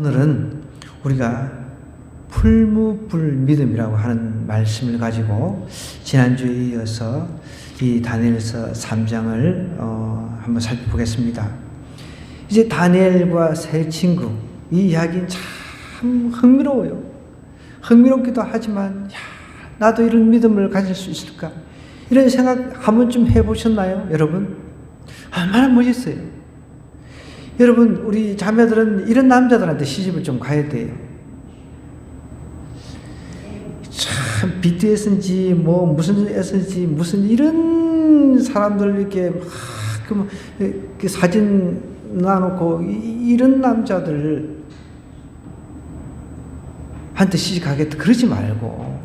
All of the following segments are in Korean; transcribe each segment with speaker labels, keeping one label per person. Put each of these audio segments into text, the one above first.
Speaker 1: 오늘은 우리가 풀무불 믿음이라고 하는 말씀을 가지고 지난주에 이어서 이 다니엘서 3장을 한번 살펴보겠습니다. 이제 다니엘과 세 친구, 이 이야기는 참 흥미로워요. 흥미롭기도 하지만 나도 이런 믿음을 가질 수 있을까? 이런 생각 한 번쯤 해보셨나요, 여러분? 얼마나 멋있어요. 여러분, 우리 자매들은 이런 남자들한테 시집을 좀 가야 돼요. 참 BTS인지 뭐 무슨 S인지 무슨 이런 사람들 이렇게 막 그 사진 놔놓고 이런 남자들 한테 시집 가겠다 그러지 말고,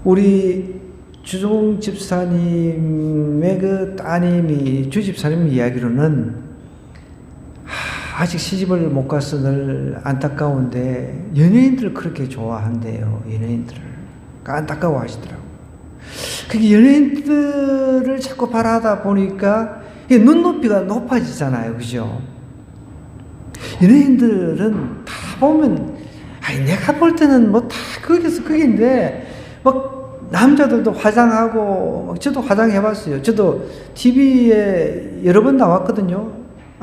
Speaker 1: 우리 주종 집사님의 그 따님이 주 집사님 이야기로는 아직 시집을 못 가서 늘 안타까운데 연예인들을 그렇게 좋아한대요. 연예인들을 안타까워 하시더라고. 그게 연예인들을 자꾸 바라다 보니까 눈높이가 높아지잖아요. 그죠? 연예인들은 다 보면 내가 볼 때는 뭐 다 거기서 거긴데 막 남자들도 화장하고, 저도 화장해봤어요. 저도 TV에 여러 번 나왔거든요.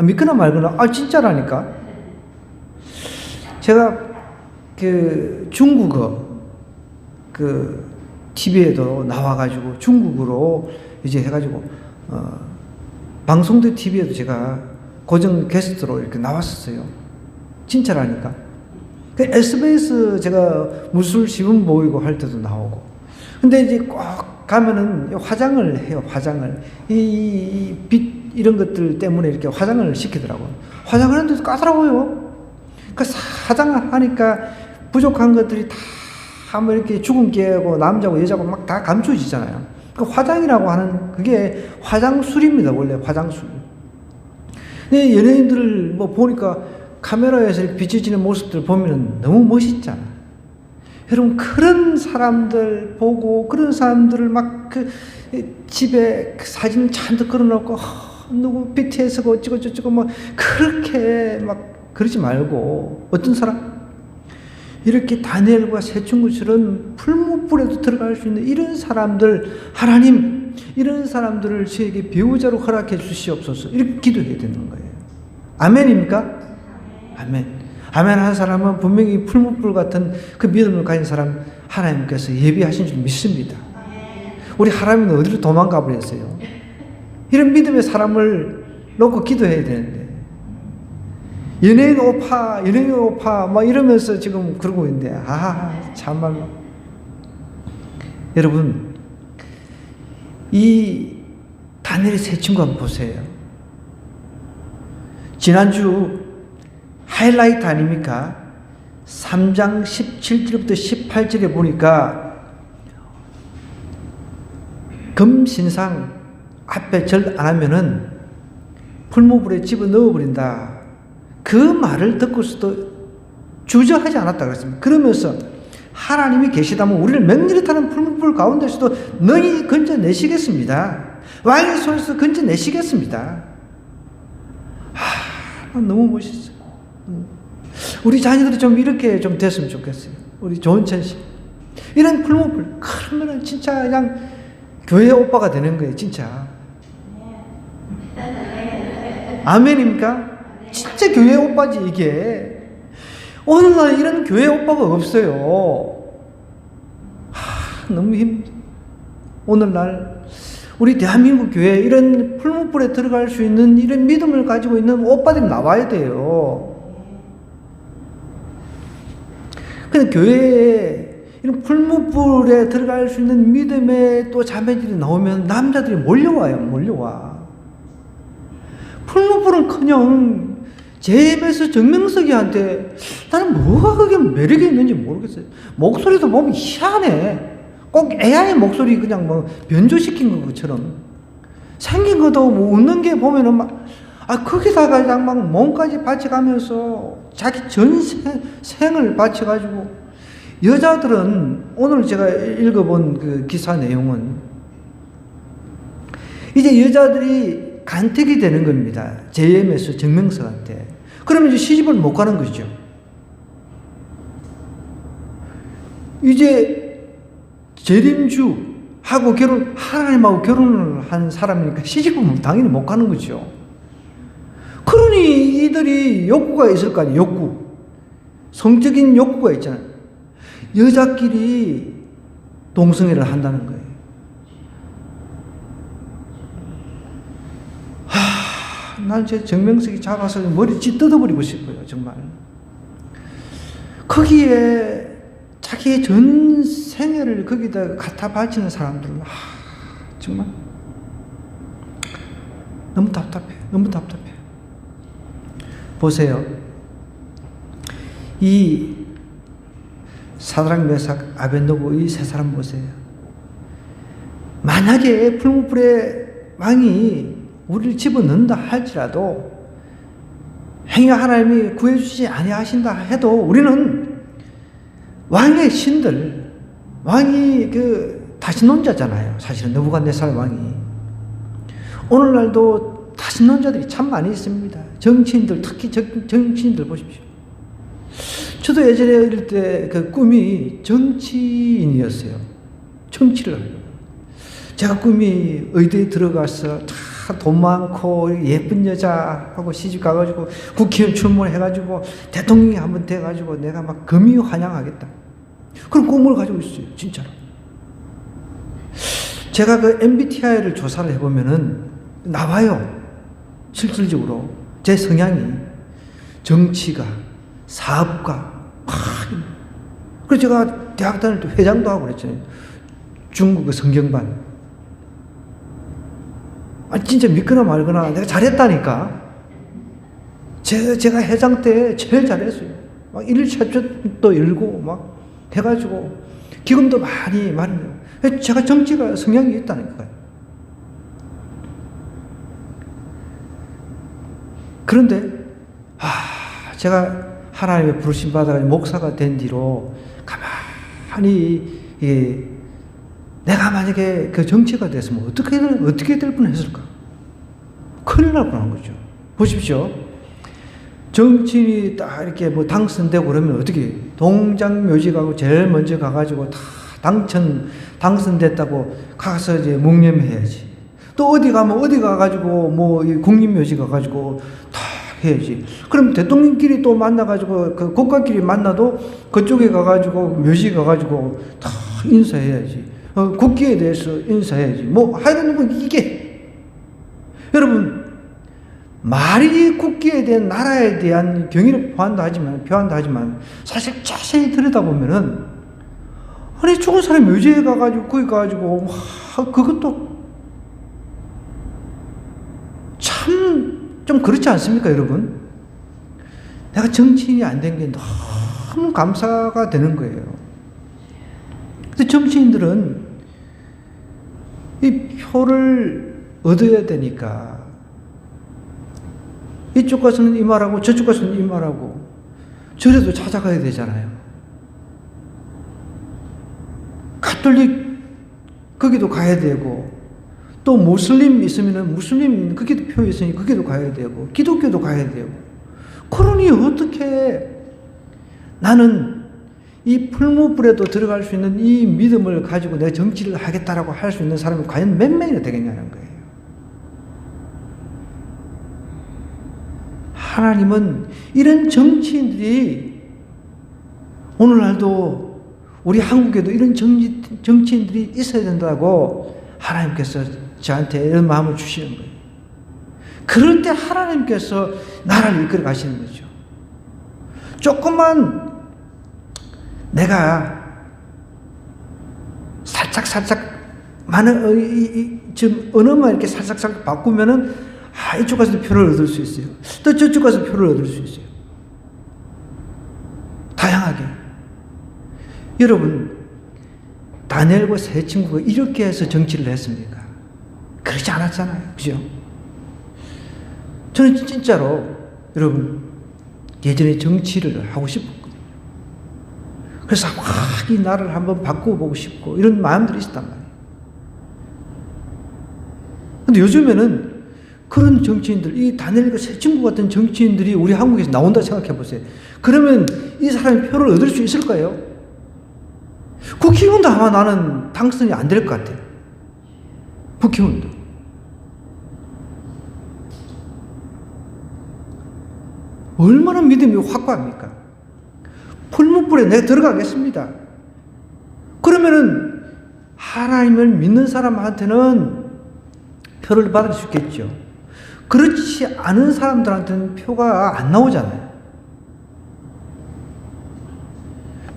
Speaker 1: 믿거나 말거나, 진짜라니까. 제가 그 중국어, 그 TV에도 나와가지고 중국어로 이제 해가지고, 방송대 TV에도 제가 고정 게스트로 이렇게 나왔었어요. 진짜라니까. 그 SBS 제가 무술 시범 보이고 할 때도 나오고. 근데 이제 꼭 가면은 화장을 해요, 화장을. 이 빛, 이런 것들 때문에 이렇게 화장을 시키더라고요. 화장하는데도 까다로워요. 그 화장하니까 부족한 것들이 다 뭐 이렇게 주근깨고 남자고 여자고 막 다 감춰지잖아요. 그 화장이라고 하는 그게 화장술입니다, 원래 화장술. 근데 연예인들을 뭐 보니까 카메라에서 이렇게 비춰지는 모습들 보면은 너무 멋있잖아. 여러분, 그런 사람들 보고, 그런 사람들을 막 그 집에 그 사진을 잔뜩 걸어놓고, 누구 BTS고 어쩌고 뭐 그렇게 막 그러지 말고, 어떤 사람? 이렇게 다니엘과 세 친구처럼 풀무불에도 들어갈 수 있는 이런 사람들, 하나님, 이런 사람들을 저에게 배우자로 허락해 주시옵소서. 이렇게 기도해야 되는 거예요. 아멘입니까? 아멘. 아멘 한 사람은 분명히 풀무불 같은 그 믿음을 가진 사람 하나님께서 예비하신 줄 믿습니다. 우리 하나님은 어디로 도망가 버렸어요? 이런 믿음의 사람을 놓고 기도해야 되는데, 연예인 오파 막 이러면서 지금 그러고 있는데, 참말로. 여러분, 이 다니엘의 세 친구 한번 보세요. 지난주 하이라이트 아닙니까? 3장 17절부터 18절에 보니까 금신상 앞에 절 안 하면은 풀무불에 집어 넣어버린다. 그 말을 듣고서도 주저하지 않았다 그랬습니다. 그러면서 하나님이 계시다면 우리를 맹렬히 타는 풀무불 가운데서도 너희 건져내시겠습니다. 왕의 손에서 건져내시겠습니다. 너무 멋있어요. 우리 자녀들이 좀 이렇게 좀 됐으면 좋겠어요. 우리 조은천 씨. 이런 풀무불, 그러면은 진짜 그냥 교회 오빠가 되는 거예요, 진짜. 아멘입니까? 진짜 교회 오빠지, 이게. 오늘날 이런 교회 오빠가 없어요. 너무 힘들어. 오늘날 우리 대한민국 교회에 이런 풀무불에 들어갈 수 있는 이런 믿음을 가지고 있는 오빠들이 나와야 돼요. 근데 교회에 이런 풀무불에 들어갈 수 있는 믿음의 또 자매들이 나오면 남자들이 몰려와. 풀무불은커녕 제임스 정명석이한테 나는 뭐가 그게 매력이 있는지 모르겠어요. 목소리도 보면 희한해. 꼭 AI 목소리 그냥 뭐 변조시킨 것처럼 생긴 것도 뭐 웃는 게 보면은 막 거기다가 그냥 막 몸까지 바쳐가면서 자기 전생을 바쳐가지고. 여자들은 오늘 제가 읽어본 그 기사 내용은 이제 여자들이 간택이 되는 겁니다. JMS 정명석한테. 그러면 이제 시집을 못 가는 거죠. 이제 재림주하고 하나님하고 결혼을 한 사람이니까 시집은 당연히 못 가는 거죠. 그러니 이들이 욕구가 있을 거 아니에요. 욕구. 성적인 욕구가 있잖아요. 여자끼리 동성애를 한다는 거예요. 난 제 정명석이 잡아서 머리 찢어버리고 싶어요. 정말. 거기에 자기의 전 생애를 거기다 갖다 바치는 사람들은 정말 너무 답답해. 너무 답답해. 보세요. 이 사드락 메삭 아벳노고 이 세 사람 보세요. 만약에 풀무불의 왕이 우리를 집어넣는다 할지라도 행여 하나님이 구해주시지 아니하신다 해도 우리는 왕의 신들, 왕이 다신론자잖아요. 사실은 느부갓네살 왕이. 오늘날도 다신론자들이 참 많이 있습니다. 정치인들, 특히 정치인들 보십시오. 저도 예전에 어릴 때 그 꿈이 정치인이었어요. 정치를 하려고. 제가 꿈이 의대에 들어가서 다 돈 많고 예쁜 여자하고 시집 가가지고 국회의원 출마해가지고 대통령이 한번 돼가지고 내가 막 금이 환영하겠다. 그런 꿈을 가지고 있어요. 진짜로. 제가 그 MBTI를 조사를 해보면은 나와요. 실질적으로. 제 성향이 정치가, 사업가. 그래서 제가 대학 다닐 때 회장도 하고 그랬잖아요. 중국의 성경반. 진짜 믿거나 말거나 내가 잘했다니까. 제가 회장 때 제일 잘했어요. 막 1차전도 열고 막 해가지고 기금도 많이 제가 정치가 성향이 있다니까요. 그런데 제가 하나님의 부르심 받아 목사가 된 뒤로 가만히 내가 만약에 그 정치가 됐으면 어떻게 될 뻔했을까? 큰일 날 뻔한 거죠. 보십시오. 정치인이 딱 이렇게 당선되고 그러면 어떻게 동장묘지 가고 제일 먼저 가가지고 다 당선됐다고 가서 이제 묵념해야지. 또 어디 가가지고 국립묘지 가가지고 다 해야지. 그럼 대통령끼리 또 만나가지고 그 국가끼리 만나도 그쪽에 가가지고 묘지 가가지고 다 인사해야지. 국기에 대해서 인사해야지. 하여간 이게 여러분 말이 국기에 대한 나라에 대한 경의를 표한다 하지만 사실 자세히 들여다보면은 죽은 사람 묘지에 가가지고 거기 가가지고 그것도 참 좀 그렇지 않습니까, 여러분? 내가 정치인이 안 된 게 너무 감사가 되는 거예요. 근데 정치인들은 이 표를 얻어야 되니까 이쪽 가서는 이 말하고 저쪽 가서는 이 말하고 절에도 찾아가야 되잖아요. 가톨릭 거기도 가야 되고 또 무슬림 있으면 무슬림 거기도 표 있으니 거기도 가야 되고 기독교도 가야 되고 그러니 어떻게 나는 이 풀무불에도 들어갈 수 있는 이 믿음을 가지고 내가 정치를 하겠다라고 할 수 있는 사람이 과연 몇 명이나 되겠냐는 거예요. 하나님은 이런 정치인들이 오늘날도 우리 한국에도 이런 정치인들이 있어야 된다고 하나님께서 저한테 이런 마음을 주시는 거예요. 그럴 때 하나님께서 나라를 이끌어 가시는 거죠. 조금만 내가 살짝 지금 언어만 이렇게 살짝 바꾸면은 이쪽 가서 표를 얻을 수 있어요. 또 저쪽 가서 표를 얻을 수 있어요. 다양하게. 여러분, 다니엘과 세 친구가 이렇게 해서 정치를 했습니까? 그렇지 않았잖아요. 그죠? 저는 진짜로 여러분 예전에 정치를 하고 싶었거든요. 그래서 이 나라를 한번 바꿔보고 싶고 이런 마음들이 있었단 말이에요. 근데 요즘에는 그런 정치인들, 이 다니엘과 새 친구 같은 정치인들이 우리 한국에서 나온다 생각해 보세요. 그러면 이 사람이 표를 얻을 수 있을까요? 국회의원도 아마 나는 당선이 안 될 것 같아요. 국회의원도. 얼마나 믿음이 확고합니까? 풀무불에 내가 들어가겠습니다. 그러면은 하나님을 믿는 사람한테는 표를 받을 수 있겠죠. 그렇지 않은 사람들한테는 표가 안 나오잖아요.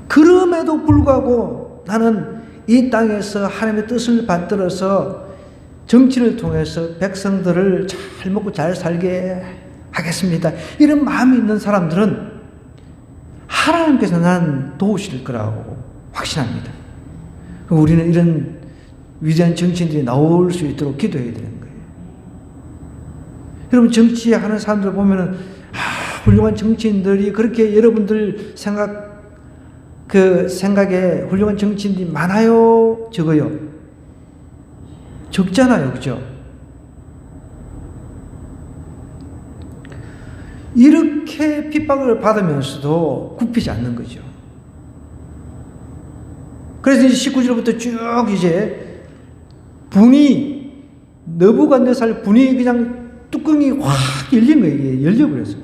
Speaker 1: 그럼에도 불구하고 나는 이 땅에서 하나님의 뜻을 받들어서 정치를 통해서 백성들을 잘 먹고 잘 살게 하겠습니다. 이런 마음이 있는 사람들은 하나님께서 난 도우실 거라고 확신합니다. 우리는 이런 위대한 정치인들이 나올 수 있도록 기도해야 되는 거예요. 여러분, 정치하는 사람들 보면은, 훌륭한 정치인들이 그렇게 여러분들 생각에 훌륭한 정치인들이 많아요? 적어요? 적잖아요. 그죠? 이렇게 핍박을 받으면서도 굽히지 않는 거죠. 그래서 이제 19절부터 쭉 이제 분이, 너부갓네살 분이 그냥 뚜껑이 확 열린 거예요. 이게 열려버렸어요.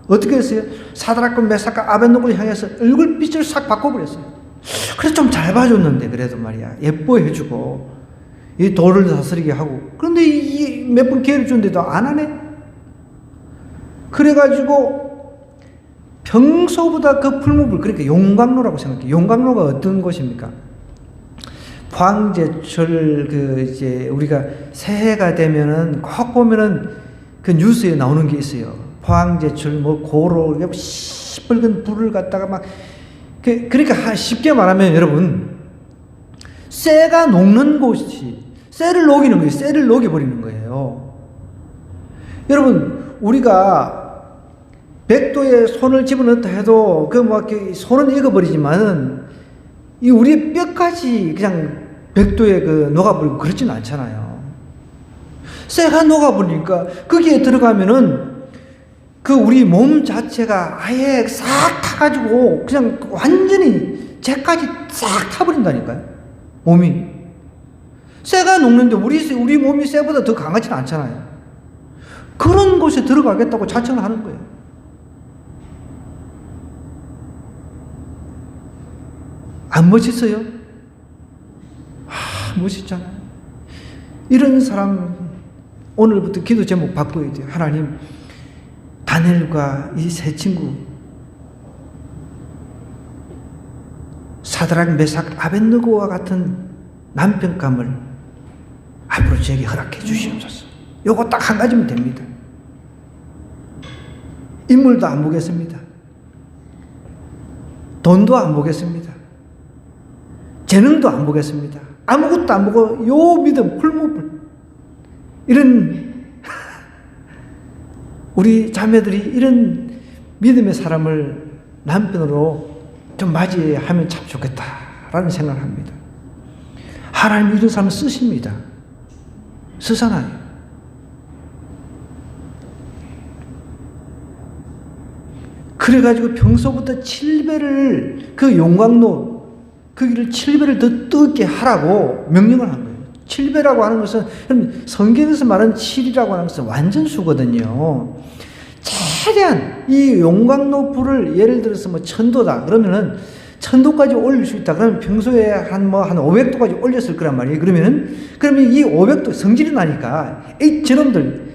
Speaker 1: 어떻게 했어요? 사드락과 메삭과 아벳노고를 향해서 얼굴빛을 싹 바꿔버렸어요. 그래서 좀 잘 봐줬는데, 그래도 말이야. 예뻐해주고, 이 돌을 다스리게 하고. 그런데 몇 번 기회를 줬는데도 안 하네? 그래가지고, 평소보다 그 풀무불, 그러니까 용광로라고 생각해요. 용광로가 어떤 곳입니까? 포항제철, 이제, 우리가 새해가 되면은 꼭 보면은 그 뉴스에 나오는 게 있어요. 포항제철, 고로, 시뻘건 불을 갖다가 막, 그러니까 쉽게 말하면 여러분, 쇠가 녹는 곳이, 쇠를 녹이는 거예요. 쇠를 녹여버리는 거예요. 여러분, 우리가 백도에 손을 집어넣다 해도 손은 익어버리지만은 이 우리의 뼈까지 그냥 백도에 녹아버리고 그렇지는 않잖아요. 쇠가 녹아버리니까 거기에 들어가면은 우리 몸 자체가 아예 싹 타가지고 그냥 완전히 쟤까지 싹 타버린다니까요. 몸이. 쇠가 녹는데 우리 몸이 쇠보다 더 강하지는 않잖아요. 그런 곳에 들어가겠다고 자청을 하는 거예요. 안 멋있어요? 멋있잖아요. 이런 사람 오늘부터 기도 제목 바꿔야 돼요. 하나님, 다니엘과 이 세 친구 사드락, 메삭, 아벳느고와 같은 남편감을 앞으로 저에게 허락해 주시옵소서. 요거 딱 한 가지면 됩니다. 인물도 안 보겠습니다. 돈도 안 보겠습니다. 재능도 안 보겠습니다. 아무것도 안 보고 요 믿음, 풀무불, 이런 우리 자매들이 이런 믿음의 사람을 남편으로 좀 맞이하면 참 좋겠다라는 생각을 합니다. 하나님 이런 사람을 쓰십니다. 쓰잖아요. 그래가지고 평소부터 7배를 그 용광로 거기를 7배를 더 뜨겁게 하라고 명령을 한 거예요. 7배라고 하는 것은 성경에서 말하는 7이라고 하는 것은 완전수거든요. 최대한 이 용광로 불을 예를 들어서 1000도다 그러면은 1000도까지 올릴 수 있다. 그러면 평소에 한 500도까지 올렸을 거란 말이에요. 그러면 이 500도 성질이 나니까 이 저놈들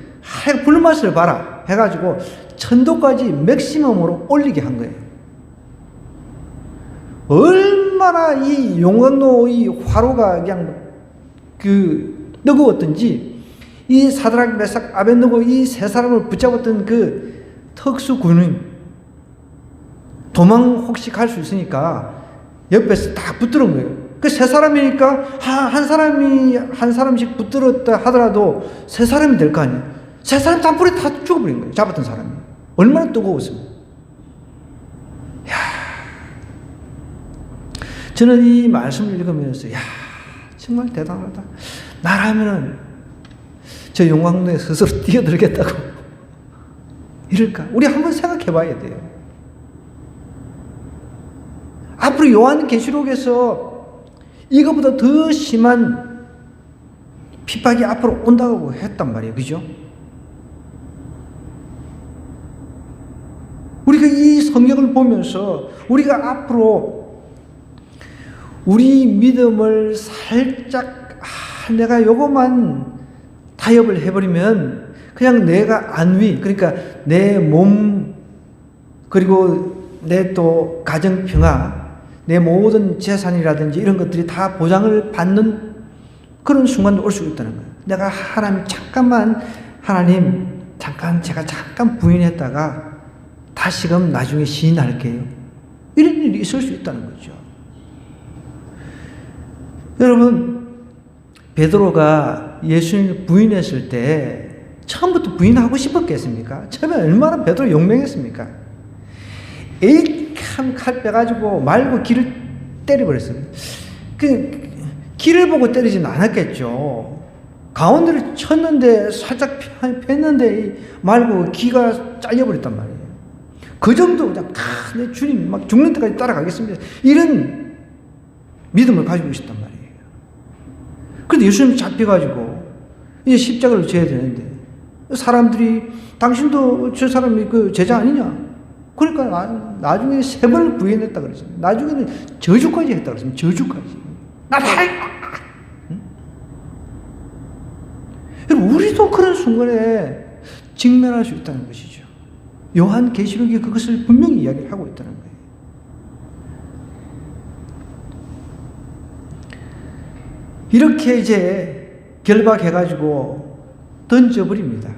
Speaker 1: 불맛을 봐라 해가지고 1000도까지 맥시멈으로 올리게 한 거예요. 얼마나 이 용광로 이 화로가 그냥 뜨거웠던지 이 사드락, 메삭, 아벳느고 이 세 사람을 붙잡았던 그 특수 군인 도망 혹시 갈 수 있으니까 옆에서 딱 붙들은 거예요. 그 세 사람이니까 한 사람씩 붙들었다 하더라도 세 사람이 될 거 아니에요. 세 사람 단풀에 다 죽어버린 거예요. 잡았던 사람이. 얼마나 뜨거웠어요. 저는 이 말씀을 읽으면서 정말 대단하다. 나라면은 저 용광로에 스스로 뛰어들겠다고 이럴까? 우리 한번 생각해 봐야 돼요. 앞으로 요한계시록에서 이거보다 더 심한 핍박이 앞으로 온다고 했단 말이에요. 그죠? 우리가 이 성경을 보면서 우리가 앞으로 우리 믿음을 살짝 내가 요것만 타협을 해버리면 그냥 내가 안위, 그러니까 내 몸, 그리고 내 또 가정평화, 내 모든 재산이라든지 이런 것들이 다 보장을 받는 그런 순간도 올 수 있다는 거예요. 내가 하나님 제가 잠깐 부인했다가 다시금 나중에 시인할게요. 이런 일이 있을 수 있다는 거죠. 여러분, 베드로가 예수님을 부인했을 때 처음부터 부인하고 싶었겠습니까? 처음에 얼마나 베드로 용맹했습니까? 에이캄 칼 빼가지고 말고 길을 때려버렸어요. 그 길을 보고 때리지는 않았겠죠. 가운데를 쳤는데 살짝 폈는데 말고 기가 잘려버렸단 말이에요. 그 정도 그냥 내 주님 막 죽는 데까지 따라가겠습니다. 이런 믿음을 가지고 있었단 말이에요. 그런데 예수님 잡혀가지고 이제 십자가를 져야 되는데 사람들이 당신도 저 사람이 그 제자 아니냐? 그러니까 나중에 3번을 부인했다 그랬습니다. 나중에는 저주까지 했다 그랬습니다. 저주까지. 나다. 우리도 그런 순간에 직면할 수 있다는 것이죠. 요한계시록이 그것을 분명히 이야기를 하고 있다는 거예요. 이렇게 이제 결박해가지고 던져버립니다.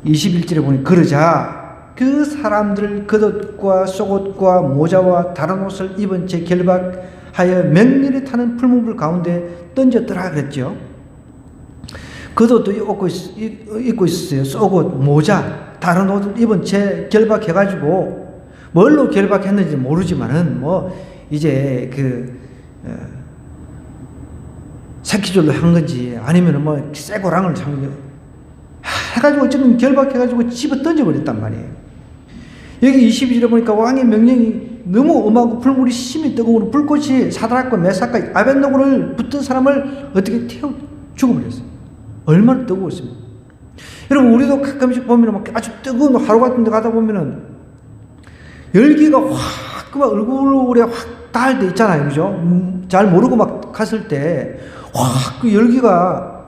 Speaker 1: 21절에 보니 그러자 그 사람들을 겉옷과 속옷과 모자와 다른 옷을 입은 채 결박하여 맹렬히 타는 풀무불 가운데 던졌더라 그랬죠. 겉옷도 입고 있었어요. 속옷, 모자, 다른 옷을 입은 채 결박해가지고 뭘로 결박했는지 모르지만은 이제 새끼줄로 한 건지 아니면 쇠고랑을 한 건지 해가지고 어쨌든 결박해가지고 집어 던져버렸단 말이에요. 여기 22절에 보니까 왕의 명령이 너무 엄하고 불물이 심히 뜨거운 불꽃이 사드락과 메삭과 아벳노고를 붙은 사람을 어떻게 태워 죽어버렸어요. 얼마나 뜨거웠습니까? 여러분, 우리도 가끔씩 보면 막 아주 뜨거운 하루 같은 데 가다 보면은 열기가 확 그 얼굴에 확 닿을 때 있잖아요. 그죠? 잘 모르고 막 갔을 때 확 그 열기가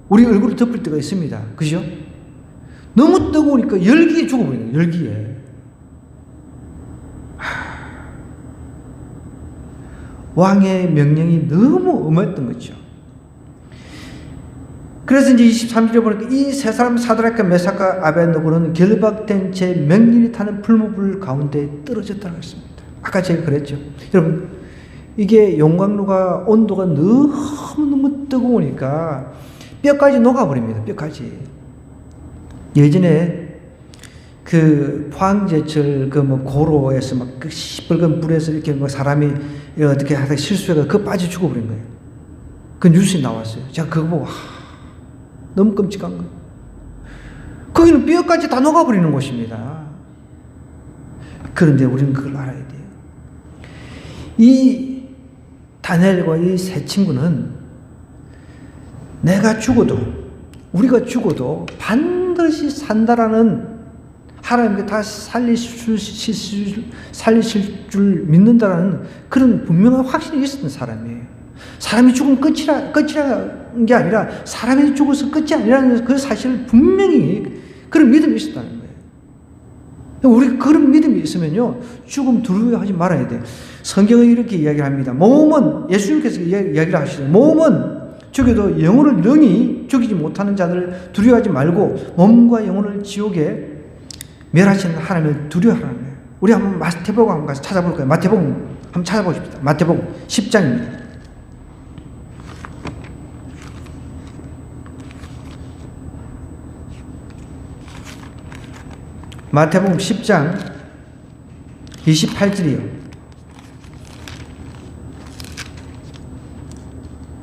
Speaker 1: 우리 얼굴을 덮을 때가 있습니다. 그죠? 너무 뜨거우니까 열기에 죽어버리는 거예요. 열기에. 왕의 명령이 너무 엄했던 거죠. 그래서 이제 23절에 보니까 이 세 사람 사드락과 메삭과 아벳노고는 결박된 채 맹렬히 타는 풀무불 가운데 떨어졌다고 했습니다. 아까 제가 그랬죠. 여러분, 이게 용광로가 온도가 너무 뜨거우니까 뼈까지 녹아버립니다. 뼈까지. 예전에 그 포항제철 고로에서 막 그 시뻘건 불에서 이렇게 사람이 어떻게 하다가 실수해가 그 빠져 죽어버린 거예요. 그 뉴스에 나왔어요. 제가 그거 보고 너무 끔찍한 거예요. 거기는 뼈까지 다 녹아버리는 곳입니다. 그런데 우리는 그걸 알아야 돼요. 이 다니엘과 이 세 친구는 내가 죽어도, 우리가 죽어도 반드시 산다라는, 하나님께 다 살리실 줄 믿는다라는 그런 분명한 확신이 있었던 사람이에요. 사람이 죽으면 끝이라는 게 아니라 사람이 죽어서 끝이 아니라는 그 사실을 분명히 그런 믿음이 있었다는 거예요. 우리 그런 믿음이 있으면요, 죽음 두려워하지 말아야 돼요. 성경은 이렇게 이야기를 합니다. 몸은, 예수님께서 이야기를 하시죠. 몸은 죽여도 영혼을 능히 죽이지 못하는 자들을 두려워하지 말고 몸과 영혼을 지옥에 멸하시는 하나님을 두려워하라는 거예요. 우리 한번 마태복음 한번 가서 찾아볼까요? 마태복음 한번 찾아보십시다. 마태복음 10장입니다. 마태복음 10장 28절이요.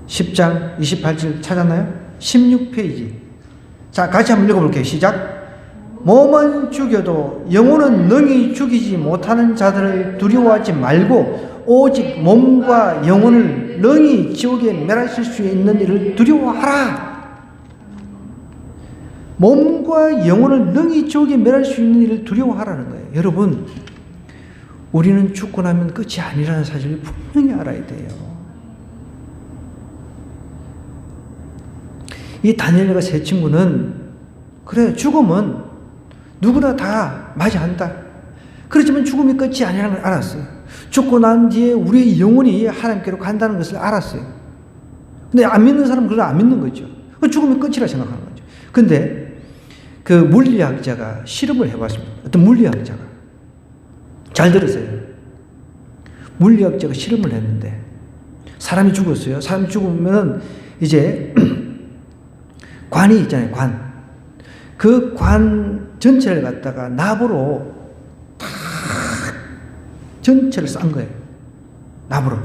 Speaker 1: 10장 28절 찾았나요? 16페이지. 자, 같이 한번 읽어볼게요. 시작. 몸은 죽여도 영혼은 능히 죽이지 못하는 자들을 두려워하지 말고 오직 몸과 영혼을 능히 지옥에 멸하실 수 있는 일을 두려워하라. 몸과 영혼을 능히 지옥에 멸할 수 있는 일을 두려워하라는 거예요. 여러분, 우리는 죽고 나면 끝이 아니라는 사실을 분명히 알아야 돼요. 이 다니엘과 세 친구는 그래, 죽음은 누구나 다 맞이한다. 그렇지만 죽음이 끝이 아니라는 걸 알았어요. 죽고 난 뒤에 우리의 영혼이 하나님께로 간다는 것을 알았어요. 근데 안 믿는 사람은 그걸 안 믿는 거죠. 죽음이 끝이라 생각하는 거죠. 근데 그 물리학자가 실험을 해봤습니다. 어떤 물리학자가. 잘 들으세요. 물리학자가 실험을 했는데 사람이 죽었어요. 사람이 죽으면 이제 관이 있잖아요. 관. 그 관 전체를 갖다가 납으로 탁 전체를 싼 거예요. 납으로.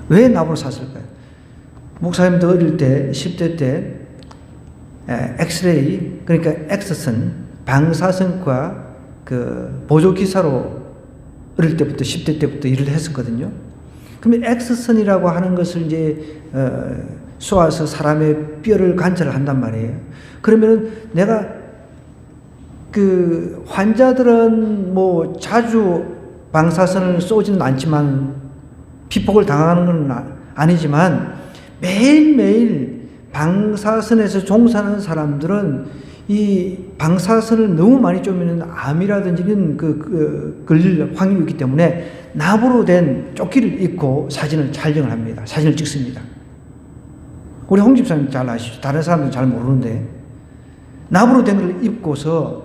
Speaker 1: 왜 납으로 샀을까요? 목사님도 어릴 때 10대 때 엑스레이, 그러니까 엑스선, 방사선과 그 보조기사로 어릴 때부터 10대 때부터 일을 했었거든요. 그러면 엑스선이라고 하는 것을 이제 쏘아서 사람의 뼈를 관찰을 한단 말이에요. 그러면은 내가 그 환자들은 뭐 자주 방사선을 쏘지는 않지만 피폭을 당하는 건 아니지만 매일매일 방사선에서 종사하는 사람들은 이 방사선을 너무 많이 쏘면 암이라든지 걸릴 확률이 있기 때문에 납으로 된 조끼를 입고 사진을 촬영을 합니다. 사진을 찍습니다. 우리 홍 집사님 잘 아시죠? 다른 사람들은 잘 모르는데 납으로 된 걸 입고서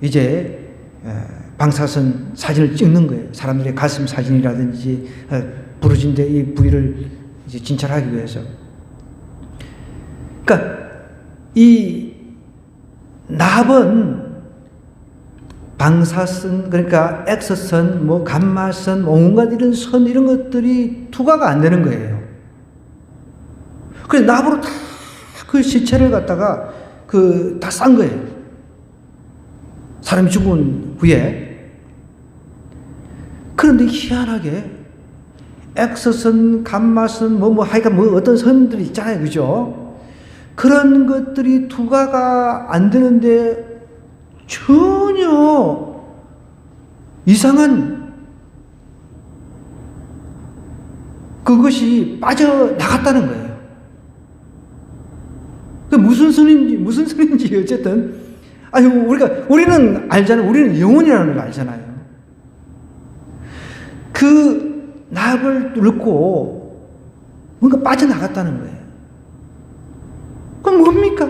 Speaker 1: 이제 방사선 사진을 찍는 거예요. 사람들의 가슴 사진이라든지 부러진 데 이 부위를 이제 진찰하기 위해서. 그러니까 이 납은 방사선, 그러니까 엑스선, 뭐 감마선, 온갖 이런 선 이런 것들이 투과가 안 되는 거예요. 그래서 납으로 다 그 시체를 갖다가 다 싼 거예요. 사람이 죽은 후에. 그런데 희한하게 엑스선, 감마선, 하여간 어떤 선들이 있잖아요. 그죠? 그런 것들이 투과가 안 되는데 전혀 이상한 그것이 빠져나갔다는 거예요. 무슨 선인지 어쨌든 우리는 알잖아요. 우리는 영혼이라는 걸 알잖아요. 그 납을 뚫고 뭔가 빠져나갔다는 거예요. 그럼 뭡니까?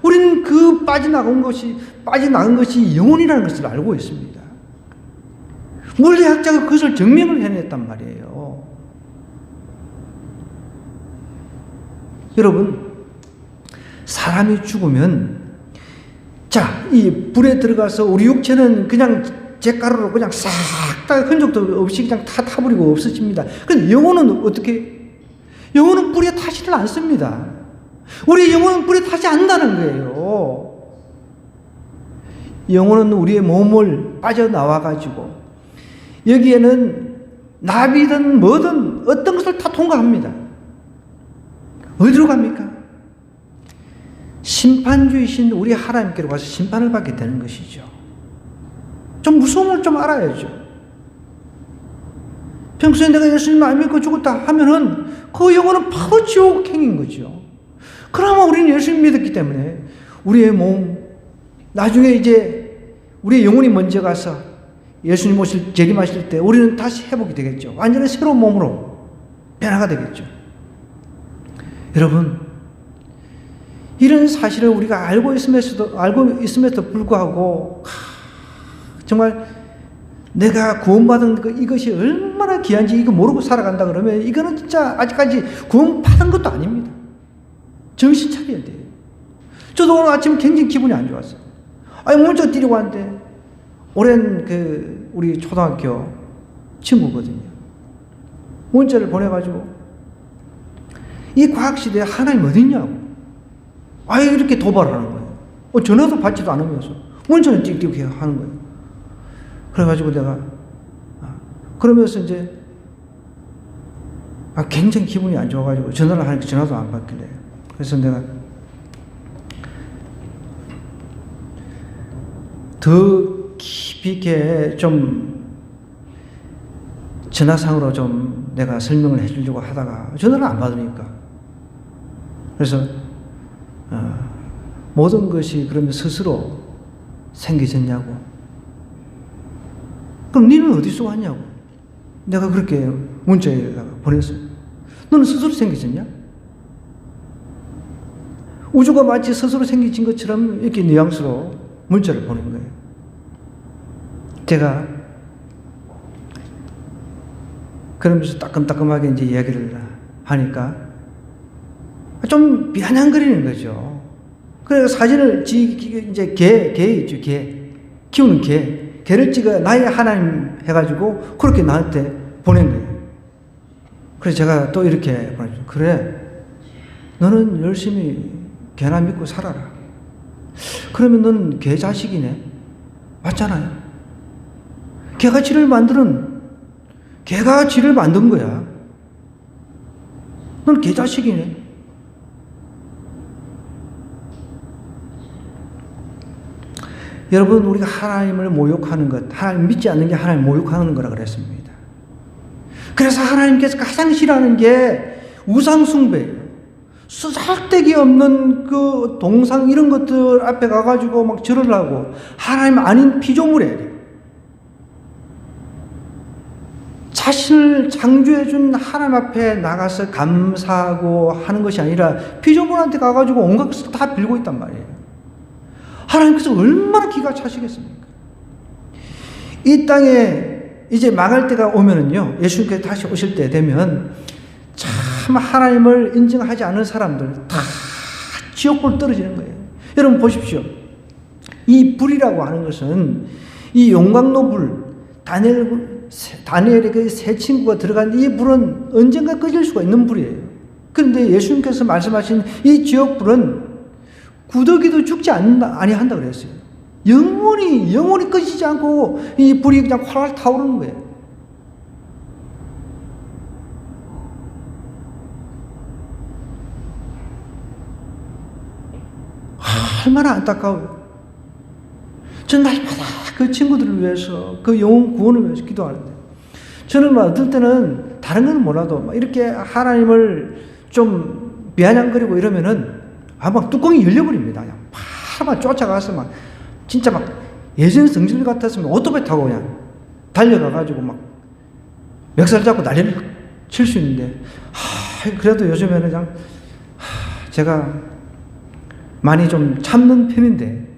Speaker 1: 우리는 그 빠져나간 것이 영혼이라는 것을 알고 있습니다. 물리학자가 그것을 증명을 해냈단 말이에요. 여러분, 사람이 죽으면, 자, 이 불에 들어가서 우리 육체는 그냥 잿가루로 그냥 싹 다 흔적도 없이 그냥 다 타버리고 없어집니다. 그런데 영혼은 어떻게? 영혼은 불에 타지를 않습니다. 우리의 영혼은 불에 타지 않는다는 거예요. 영혼은 우리의 몸을 빠져나와가지고 여기에는 나비든 뭐든 어떤 것을 다 통과합니다. 어디로 갑니까? 심판주이신 우리 하나님께로 가서 심판을 받게 되는 것이죠. 좀 무서움을 좀 알아야죠. 평소에 내가 예수님 안 믿고 죽었다 하면은 그 영혼은 바로 지옥행인 거죠. 그나마 우리는 예수님 믿었기 때문에 우리의 몸, 나중에 이제 우리의 영혼이 먼저 가서 예수님 오실, 재림하실 때 우리는 다시 회복이 되겠죠. 완전히 새로운 몸으로 변화가 되겠죠. 여러분, 이런 사실을 우리가 알고 있음에도 불구하고 정말 내가 구원받은 이것이 얼마나 귀한지 이거 모르고 살아간다 그러면 이거는 진짜 아직까지 구원받은 것도 아닙니다. 정신 차려야 돼요. 저도 오늘 아침 굉장히 기분이 안 좋았어요. 문자 드리고 왔는데 오랜 우리 초등학교 친구거든요. 문자를 보내가지고 이 과학시대에 하나님 어딨냐고. 아예 이렇게 도발하는 거예요. 전화도 받지도 않으면서 문자는 띡띡 하는 거예요. 그래가지고 내가 그러면서 이제 굉장히 기분이 안 좋아가지고 전화를 하니까 전화도 안 받길래, 그래서 내가 더 깊이 있게 좀 전화상으로 좀 내가 설명을 해주려고 하다가 전화를 안 받으니까, 그래서 모든 것이 그러면 스스로 생겨졌냐고. 그럼 너는 어디서 왔냐고. 내가 그렇게 문자에다가 보냈어요. 너는 스스로 생겨졌냐? 우주가 마치 스스로 생겨진 것처럼 이렇게 뉘앙스로 문자를 보낸 거예요. 제가 그러면서 따끔따끔하게 이제 이야기를 하니까 좀 비아냥거리는 거죠. 그래서 사진을 이제 개 있죠, 개. 키우는 개를 찍어 나의 하나님 해가지고 그렇게 나한테 보낸 거예요. 그래서 제가 또 이렇게 보냈죠. 그래, 너는 열심히 개나 믿고 살아라. 그러면 너는 개 자식이네. 맞잖아요. 개가 쥐를 만든 거야. 너는 개 자식이네. 여러분, 우리가 하나님을 모욕하는 것, 하나님 믿지 않는 게 하나님 모욕하는 거라 그랬습니다. 그래서 하나님께서 가장 싫어하는 게 우상숭배예요. 쓰잘데기 없는 그 동상 이런 것들 앞에 가가지고 막 절을 하고 하나님 아닌 피조물에 자신을 창조해준 하나님 앞에 나가서 감사하고 하는 것이 아니라 피조물한테 가가지고 온갖 것을 다 빌고 있단 말이에요. 하나님께서 얼마나 기가 차시겠습니까? 이 땅에 이제 망할 때가 오면은요, 예수님께서 다시 오실 때 되면 참 하나님을 인정하지 않은 사람들 다 지옥불 떨어지는 거예요. 여러분 보십시오. 이 불이라고 하는 것은 이 용광로 불, 다니엘의 그 세 친구가 들어간 이 불은 언젠가 꺼질 수가 있는 불이에요. 그런데 예수님께서 말씀하신 이 지옥불은 구더기도 죽지 아니한다 그랬어요. 영원히 꺼지지 않고 이 불이 그냥 활활 타오르는 거예요. 얼마나 안타까워요. 전 날마다 그 친구들을 위해서, 그 영혼 구원을 위해서 기도하는데, 저는 막 어떨 때는 다른 건 몰라도 막 이렇게 하나님을 좀 비아냥거리고 이러면은 막 뚜껑이 열려버립니다. 그냥 막 쫓아가서 막 진짜 막 예전 성질 같았으면 오토바이 타고 그냥 달려가가지고 막 멱살 잡고 난리를 칠 수 있는데, 그래도 요즘에는 그냥 제가 많이 좀 참는 편인데,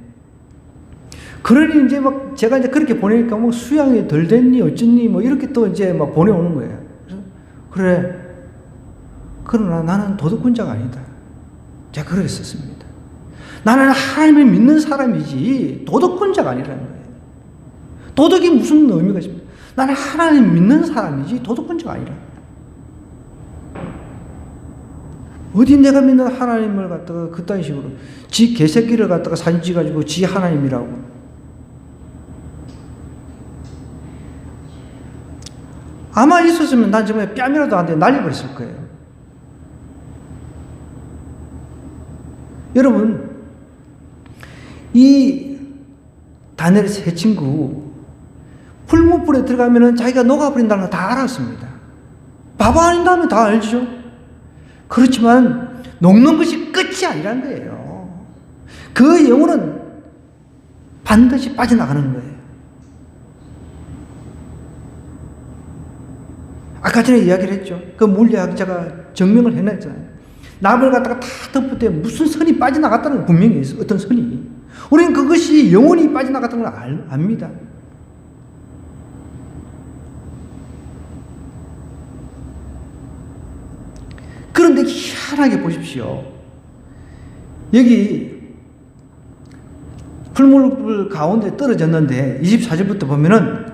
Speaker 1: 그러니 이제 막 제가 이제 그렇게 보내니까 뭐 수양이 덜 됐니 어쨌니 뭐 이렇게 또 이제 막 보내오는 거예요. 그래서 그래, 그러나 나는 도덕군자가 아니다. 제가 그렇게 썼습니다. 나는 하나님을 믿는 사람이지 도덕군자가 아니라는 거예요. 도덕이 무슨 의미가 있습니까? 나는 하나님 믿는 사람이지 도덕군자가 아니라. 어디 내가 믿는 하나님을 갖다가 그딴 식으로 지 개새끼를 갖다가 사진 찍어가지고 지 하나님이라고. 아마 있었으면 난 정말 뺨이라도 안 돼 날려버렸을 거예요. 여러분, 이 다니엘 세 친구 풀무불에 들어가면은 자기가 녹아버린다는 거 다 알았습니다. 바보 아닌다면 다 알죠. 그렇지만 녹는 것이 끝이 아니라는 거예요. 그 영혼은 반드시 빠져나가는 거예요. 아까 전에 이야기를 했죠. 그 물리학자가 증명을 해냈잖아요. 납을 갖다가 다 덮을 때 무슨 선이 빠져나갔다는 거 분명히 있어요. 어떤 선이. 우리는 그것이 영혼이 빠져나갔다는 걸 압니다. 그런데 희한하게 보십시오. 여기 풀무불 가운데 떨어졌는데 24절부터 보면은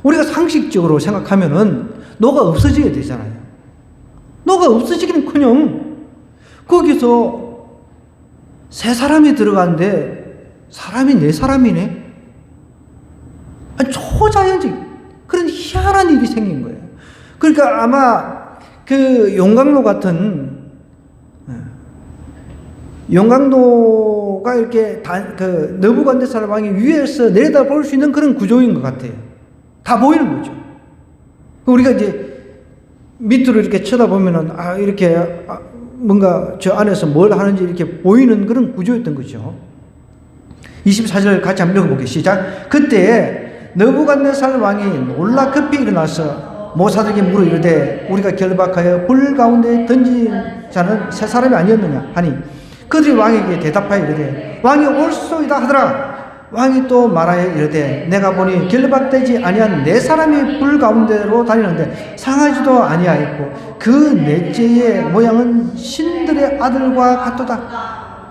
Speaker 1: 우리가 상식적으로 생각하면은 노가 없어져야 되잖아요. 너가 없어지기는커녕 거기서 세 사람이 들어간데 사람이 네 사람이네. 아니, 초자연적 그런 희한한 일이 생긴 거예요. 그러니까 아마 그 용광로 같은 용광로가 이렇게 그 느부갓네살 왕이 위에서 내려다 볼 수 있는 그런 구조인 것 같아요. 다 보이는 거죠. 우리가 이제 밑으로 이렇게 쳐다보면은 이렇게 뭔가 저 안에서 뭘 하는지 이렇게 보이는 그런 구조였던 거죠. 24절 같이 한번 읽어볼게요. 시작. 그때 느부갓네살 왕이 놀라 급히 일어나서 모사들에게 물어 이르되 우리가 결박하여 불 가운데 던진 자는 세 사람이 아니었느냐 하니 그들이 왕에게 대답하여 이르되 왕이 옳소이다 하더라. 왕이 또 말하여 이르되 내가 보니 결박되지 아니한 네 사람이 불 가운데로 다니는데 상하지도 아니하였고 그 넷째의 모양은 신들의 아들과 같도다.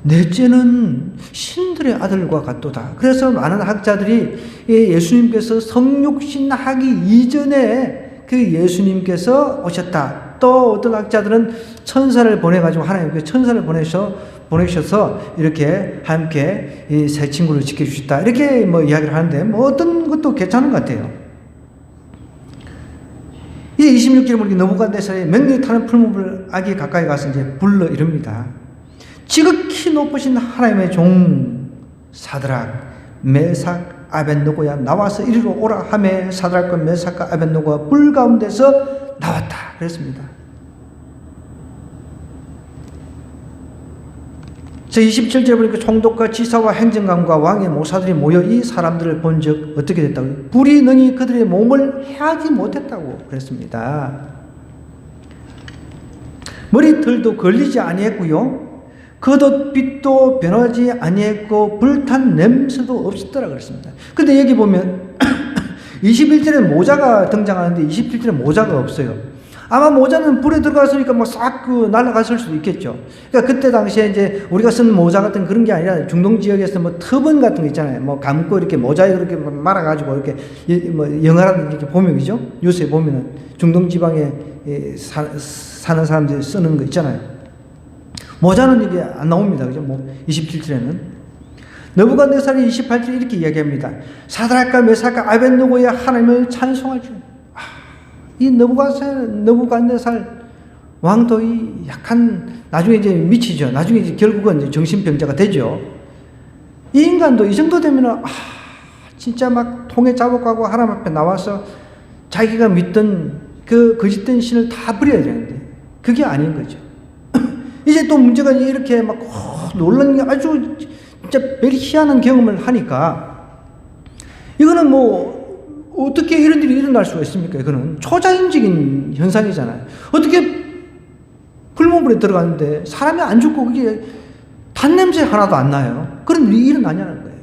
Speaker 1: 넷째는 신들의 아들과 같도다. 그래서 많은 학자들이 예수님께서 성육신하기 이전에 그 예수님께서 오셨다. 또 어떤 학자들은 천사를 보내가지고 하나님께서 천사를 보내셔서 이렇게 함께 이 세 친구를 지켜주셨다. 이렇게 뭐 이야기를 하는데 뭐 어떤 것도 괜찮은 것 같아요. 이제 26절에 보니까 느부갓네살이 맹렬히 타는 풀무불 아기 가까이 가서 이제 불러 이릅니다. 지극히 높으신 하나님의 종 사드락, 메삭, 아벳느고야 나와서 이리로 오라 하매 사드락과 메삭과 아벳느고가 불 가운데서 나왔다 그랬습니다. 저 27절에 보니까 총독과 지사와 행정관과 왕의 모사들이 모여 이 사람들을 본 적 어떻게 됐다고요? 불이 능히 그들의 몸을 해하지 못했다고 그랬습니다. 머리털도 걸리지 아니했고요. 겉옷빛도 변하지 아니했고 불탄 냄새도 없었더라 그랬습니다. 근데 여기 보면 21절에 모자가 등장하는데 27절에 모자가 없어요. 아마 모자는 불에 들어갔으니까 뭐 싹 날아갔을 수도 있겠죠. 그러니까 그때 당시에 이제 우리가 쓰는 모자 같은 그런 게 아니라 중동 지역에서 뭐 터번 같은 거 있잖아요. 뭐 감고 이렇게 모자에 그렇게 말아가지고 이렇게 뭐 영화라든지 이렇게 보면 그죠? 요새 보면은 중동 지방에 사는 사람들이 쓰는 거 있잖아요. 모자는 이게 안 나옵니다. 그죠? 뭐 27절에는. 느부갓네살이 28절에 이렇게 이야기합니다. 사드락과 메삭과 아벳느고의 하나님을 찬송하죠. 이 느부갓네살 왕도 이 약간 나중에 이제 미치죠. 나중에 이제 결국은 이제 정신병자가 되죠. 이 인간도 이 정도 되면은 진짜 막 통에 잡아가고 하나님 앞에 나와서 자기가 믿던 그 거짓된 신을 다 버려야 되는데 그게 아닌 거죠. 이제 또 문제가 이렇게 막 놀라는 게 아주 진짜 매일 희한한 경험을 하니까 이거는 뭐 어떻게 이런 일이 일어날 수가 있습니까? 이거는 초자연적인 현상이잖아요. 어떻게 풀무불에 들어갔는데 사람이 안 죽고 그게 단냄새 하나도 안 나요. 그런 일이 일어나냐는 거예요.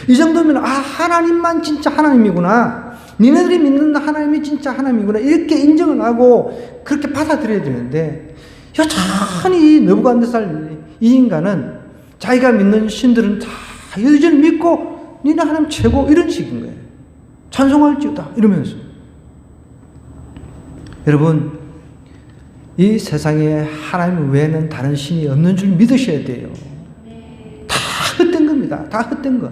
Speaker 1: 이 정도면 하나님만 진짜 하나님이구나. 니네들이 믿는 하나님이 진짜 하나님이구나. 이렇게 인정을 하고 그렇게 받아들여야 되는데 여전히 느부갓네살 이 인간은 자기가 믿는 신들은 다 여전히 믿고 니네 하나님 최고 이런 식인 거예요. 찬송할지어다 이러면서. 여러분 이 세상에 하나님 외에는 다른 신이 없는 줄 믿으셔야 돼요. 다 헛된 겁니다. 다 헛된 거.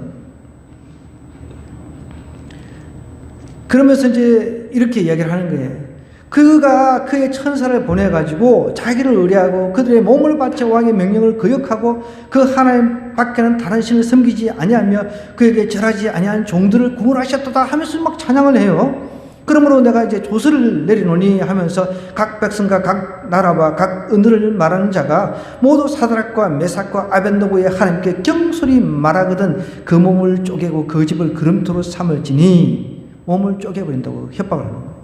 Speaker 1: 그러면서 이제 이렇게 이야기를 하는 거예요. 그가 그의 천사를 보내가지고 자기를 의뢰하고 그들의 몸을 바쳐 왕의 명령을 거역하고 그 하나님 밖에는 다른 신을 섬기지 아니하며 그에게 절하지 아니한 종들을 구원하셨도다 하면서 막 찬양을 해요. 그러므로 내가 이제 조서를 내리노니 하면서 각 백성과 각 나라와 각 언어를 말하는 자가 모두 사드락과 메삭과 아벳느고의 하나님께 경솔히 말하거든 그 몸을 쪼개고 그 집을 그림토로 삼을지니 몸을 쪼개버린다고 협박을 하는 거예요.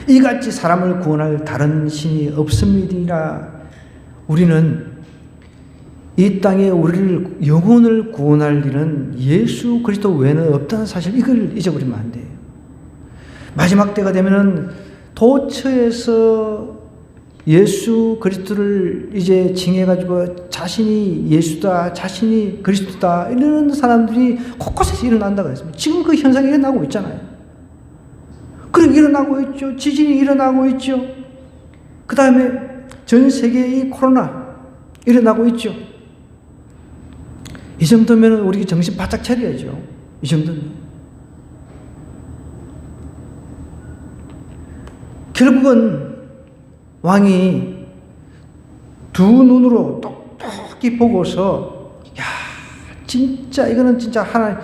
Speaker 1: 이같이 사람을 구원할 다른 신이 없음이니라. 우리는 이 땅에 우리를 영혼을 구원할 일은 예수 그리스도 외에는 없다는 사실, 이걸 잊어버리면 안 돼요. 마지막 때가 되면은 도처에서 예수 그리스도를 이제 징해가지고 자신이 예수다, 자신이 그리스도다 이런 사람들이 곳곳에서 일어난다 그랬습니다. 지금 그 현상이 일어나고 있잖아요. 기근이 일어나고 있죠. 지진이 일어나고 있죠. 그 다음에 전 세계의 코로나 일어나고 있죠. 이 정도면 우리 정신 바짝 차려야죠. 이 정도면. 결국은 왕이 두 눈으로 똑똑히 보고서 야, 진짜 이거는 진짜 하나님,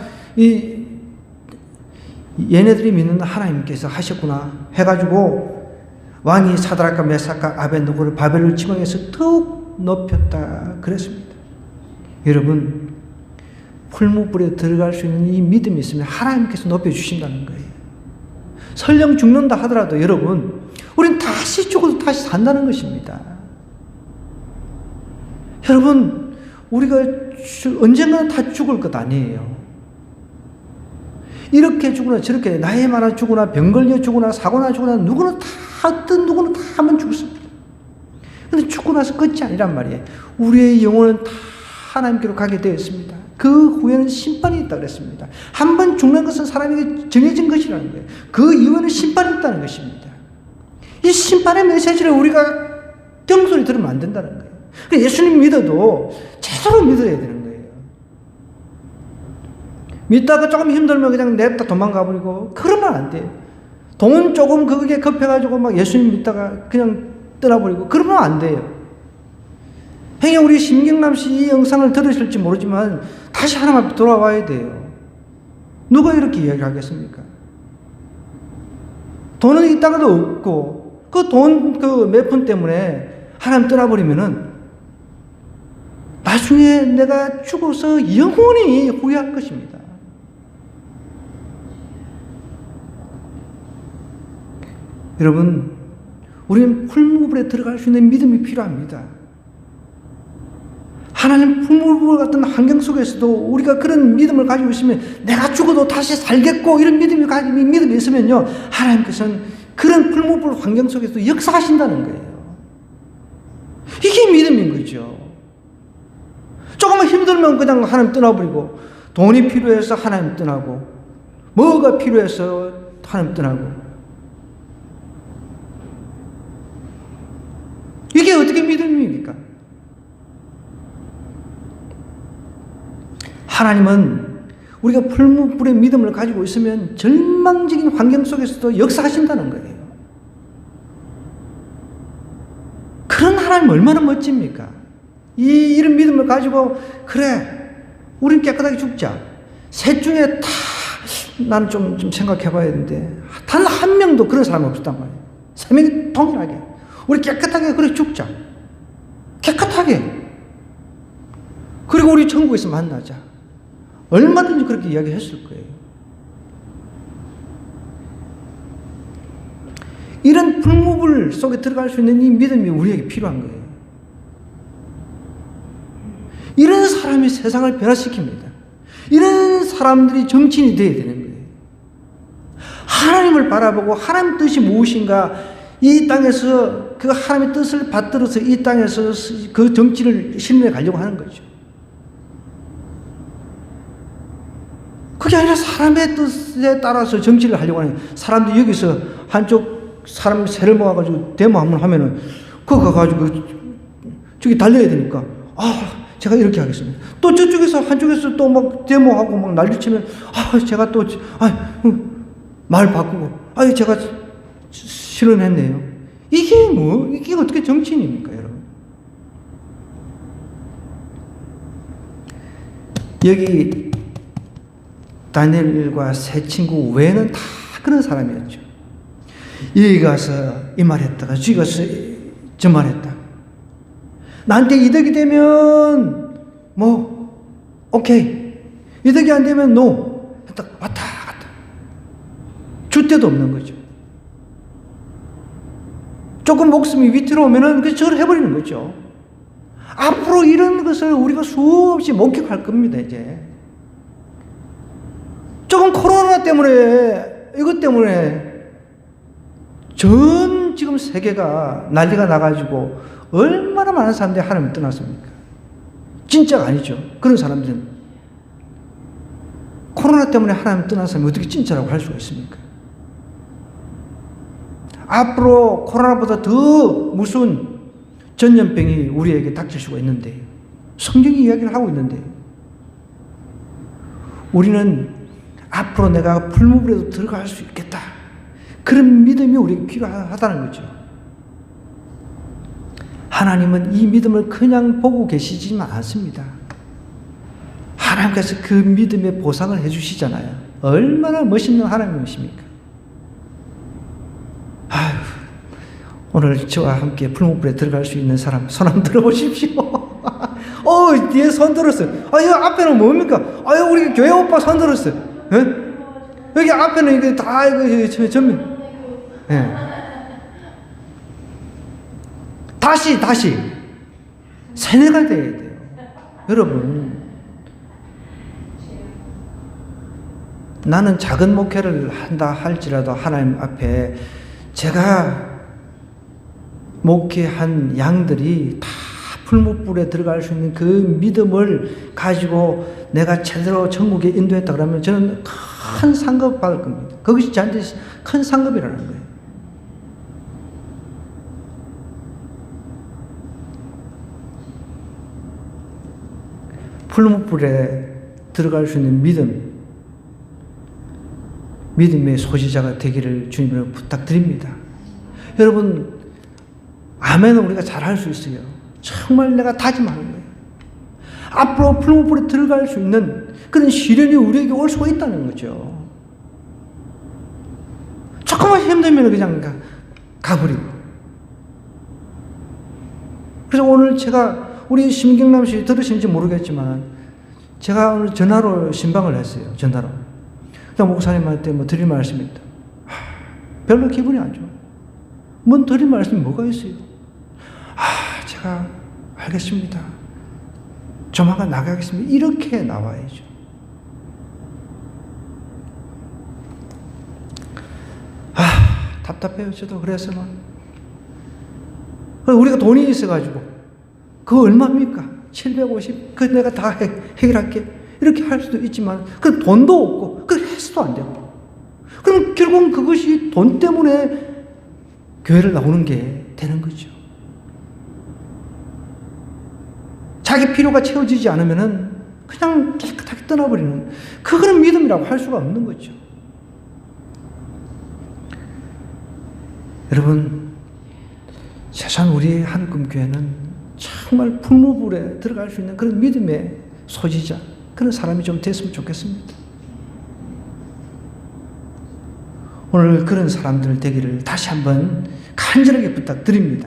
Speaker 1: 얘네들이 믿는 하나님께서 하셨구나 해가지고 왕이 사드락과 메삭과 아벳느고를 바벨론 지방에서 더욱 높였다 그랬습니다. 여러분, 풀무불에 들어갈 수 있는 이 믿음이 있으면 하나님께서 높여주신다는 거예요. 설령 죽는다 하더라도 여러분, 우린 다시 죽어도 다시 산다는 것입니다. 여러분, 우리가 언젠가는 다 죽을 것 아니에요. 이렇게 죽으나 저렇게 나이 많아 죽으나 병 걸려 죽으나 사고나 죽으나 누구는 다 어떤 누구는 다 한번 죽습니다. 근데 죽고 나서 끝이 아니란 말이에요. 우리의 영혼은 다 하나님께로 가게 되어 있습니다. 그 후에는 심판이 있다고 그랬습니다. 한 번 죽는 것은 사람에게 정해진 것이라는 거예요. 그 이후에는 심판이 있다는 것입니다. 이 심판의 메시지를 우리가 경솔히 들으면 안 된다는 거예요. 예수님 믿어도 제대로 믿어야 되는 거예요. 믿다가 조금 힘들면 그냥 냅다 도망가 버리고 그러면 안 돼요. 돈 조금 그게 급해가지고 막 예수님 믿다가 그냥 떠나버리고 그러면 안 돼요. 행여 우리 심경남 씨 이 영상을 들으실지 모르지만 다시 하나님 앞에 돌아와야 돼요. 누가 이렇게 이야기하겠습니까? 돈은 이 땅에도 없고 그 돈 그 몇 푼 때문에 하나님 떠나버리면은 나중에 내가 죽어서 영원히 후회할 것입니다. 여러분, 우리는 풀무불에 들어갈 수 있는 믿음이 필요합니다. 하나님 풀무불 같은 환경 속에서도 우리가 그런 믿음을 가지고 있으면 내가 죽어도 다시 살겠고 이런 믿음이 있으면요, 하나님께서는 그런 풀무불 환경 속에서 역사하신다는 거예요. 이게 믿음인 거죠. 조금만 힘들면 그냥 하나님 떠나버리고, 돈이 필요해서 하나님 떠나고, 뭐가 필요해서 하나님 떠나고, 이게 어떻게 믿음입니까? 하나님은 우리가 풀무불의 믿음을 가지고 있으면 절망적인 환경 속에서도 역사하신다는 거예요. 그런 하나님 얼마나 멋집니까? 이런 믿음을 가지고 그래, 우린 깨끗하게 죽자. 셋 중에 다 나는 좀 생각해 봐야 되는데 단 한 명도 그런 사람이 없었단 말이에요. 세 명이 동일하게 우리 깨끗하게 그래 죽자. 깨끗하게. 그리고 우리 천국에서 만나자. 얼마든지 그렇게 이야기했을 거예요. 이런 풀무불 속에 들어갈 수 있는 이 믿음이 우리에게 필요한 거예요. 이런 사람이 세상을 변화시킵니다. 이런 사람들이 정치인이 되어야 되는 거예요. 하나님을 바라보고 하나님 뜻이 무엇인가, 이 땅에서 그 하나님의 뜻을 받들어서 이 땅에서 그 정치를 실현해 가려고 하는 거죠. 그게 아니라 사람의 뜻에 따라서 정치를 하려고 하는 거예요. 사람들이 여기서 한쪽 사람 세를 모아가지고 데모 한번 하면은 그거 가가지고 저기 달려야 되니까 제가 이렇게 하겠습니다. 또 저쪽에서 한쪽에서 또 막 데모하고 막 난리치면 제가 또 말 바꾸고 제가 실현했네요. 이게 어떻게 정치인입니까, 여러분? 여기 다니엘과 세 친구 외에는 다 그런 사람이었죠. 여기 가서 이 말했다가 저기 가서 저 말했다. 나한테 이득이 되면 오케이, 이득이 안 되면 노. 왔다 갔다 줄 데도 없는 거죠. 조금 목숨이 위태로 오면은 저를 해버리는 거죠. 앞으로 이런 것을 우리가 수없이 목격할 겁니다. 이제 조금 코로나 때문에, 이것 때문에 전 지금 세계가 난리가 나가지고 얼마나 많은 사람들이 하나님을 떠났습니까? 진짜가 아니죠. 그런 사람들은 코로나 때문에 하나님 떠난 사람이 어떻게 진짜라고 할 수가 있습니까? 앞으로 코로나보다 더 무서운 전염병이 우리에게 닥칠 수가 있는데, 성경이 이야기를 하고 있는데, 우리는 앞으로 내가 풀무불에도 들어갈 수 있겠다. 그런 믿음이 우리에게 필요하다는 거죠. 하나님은 이 믿음을 그냥 보고 계시지만 않습니다. 하나님께서 그 믿음의 보상을 해주시잖아요. 얼마나 멋있는 하나님이십니까? 아유, 오늘 저와 함께 풀무불에 들어갈 수 있는 사람 손 한번 들어보십시오. 뒤에 손 들었어요. 이 앞에는 뭡니까? 우리 교회 오빠 손 들었어요. 예? 여기 앞에는 이게 다 이거 전면. 예. 다시 세뇌가 돼야 돼요. 여러분, 나는 작은 목회를 한다 할지라도 하나님 앞에 제가 목회한 양들이 다 풀무불에 들어갈 수 있는 그 믿음을 가지고 내가 제대로 천국에 인도했다 그러면 저는 큰 상급 받을 겁니다. 그것이 저한테 큰 상급이라는 거예요. 풀무불에 들어갈 수 있는 믿음의 소지자가 되기를 주님으로 부탁드립니다. 여러분, 아멘은 우리가 잘할 수 있어요. 정말 내가 다짐하는 거예요. 앞으로 풀무불에 들어갈 수 있는 그런 시련이 우리에게 올 수가 있다는 거죠. 조금만 힘들면 그냥 가버리고. 그래서 오늘 제가 우리 심경남 씨 들으신지 모르겠지만 제가 오늘 전화로 신방을 했어요. 전화로. 그냥 목사님한테 드릴 말씀이 있다. 별로 기분이 안 좋아. 드릴 말씀이 뭐가 있어요? 제가 알겠습니다. 조만간 나가겠습니다. 이렇게 나와야죠. 답답해요. 저도 그래서 우리가 돈이 있어가지고 그거 얼마입니까? 750. 그거 내가 다 해결할게. 이렇게 할 수도 있지만 그 돈도 없고 그 해서도 안 되고. 그럼 결국은 그것이 돈 때문에 교회를 나오는 게 되는 거죠. 자기 필요가 채워지지 않으면은 그냥 깨끗하게 떠나버리는 그거는 믿음이라고 할 수가 없는 거죠. 여러분, 세상 우리 한금교회는 정말 풀무불에 들어갈 수 있는 그런 믿음의 소지자, 그런 사람이 좀 됐으면 좋겠습니다. 오늘 그런 사람들 되기를 다시 한번 간절하게 부탁드립니다.